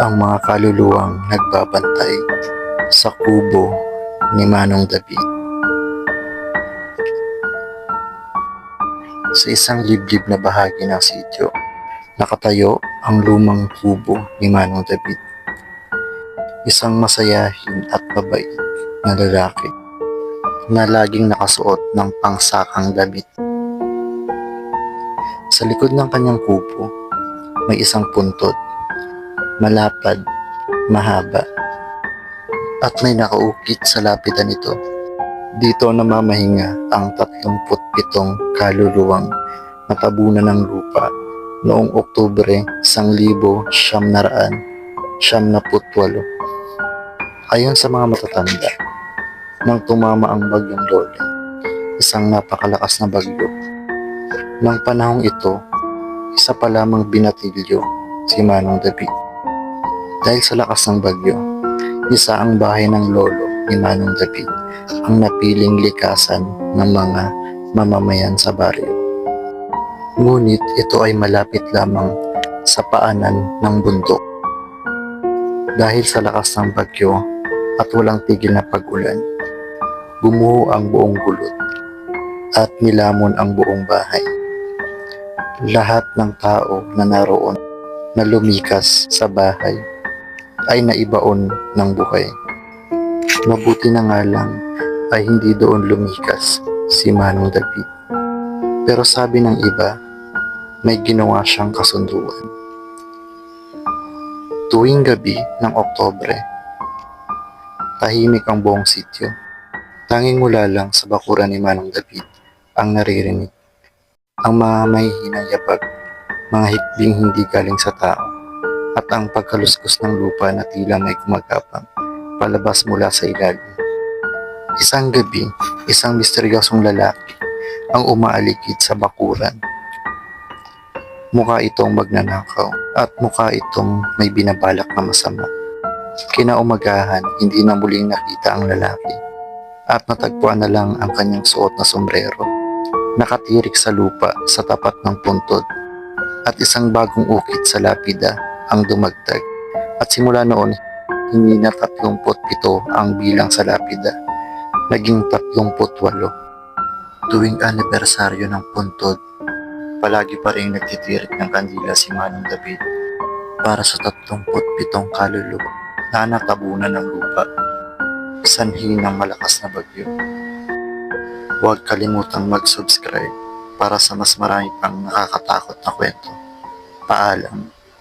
ang mga kaluluwang nagbabantay sa kubo ni Manong David. Sa isang liblib na bahagi ng sitio, nakatayo ang lumang kubo ni Manong David. Isang masayahin at mabait na lalaki na laging nakasuot ng pangsakang damit. Sa likod ng kanyang kubo, may isang puntod, malapad, mahaba, at may nakaukit sa lapidan nito. Dito namamahinga ang 37 kaluluwang natabunan ng lupa noong Oktubre 1978. Ayon sa mga matatanda, nang tumama ang bagyong Lole, isang napakalakas na bagyo. Nang panahong ito, isa pa lamang binatilyo si Manong David. Dahil sa lakas ng bagyo, isa ang bahay ng lolo ni Manong David ang napiling likasan ng mga mamamayan sa baryo. Ngunit ito ay malapit lamang sa paanan ng bundok. Dahil sa lakas ng bagyo at walang tigil na pag-ulan, gumuho ang buong gulod at nilamon ang buong bahay. Lahat ng tao na naroon na lumikas sa bahay ay naibaon ng buhay. Mabuti na nga lang ay hindi doon lumikas si Manong David. Pero sabi ng iba, may ginawa siyang kasunduan. Tuwing gabi ng Oktubre, tahimik ang buong sityo. Tanging mula lang sa bakuran ni Manong David ang naririnig. Ang mga mahihinang yabag, mga hikbing hindi galing sa tao, at ang pagkaluskos ng lupa na tila may gumagapang palabas mula sa ilalim. Isang gabi, isang misteryosong lalaki ang umaalikid sa bakuran. Mukha itong magnanakaw at mukha itong may binabalak na masama. Kinaumagahan, hindi na muling nakita ang lalaki at natagpuan na lang ang kanyang suot na sombrero. Nakatirik sa lupa sa tapat ng puntod at isang bagong ukit sa lapida ang dumagdag. At simula noon, hindi na 37 ang bilang sa lapida, naging 38. Tuwing anibersaryo ng puntod, palagi pa rin nagtitirik ng kandila si Manong David para sa 37 kaluluwa na natabunan ng lupa, sanhi ng malakas na bagyo. Huwag kalimutang mag-subscribe para sa mas marami pang nakakatakot na kwento. Paalam.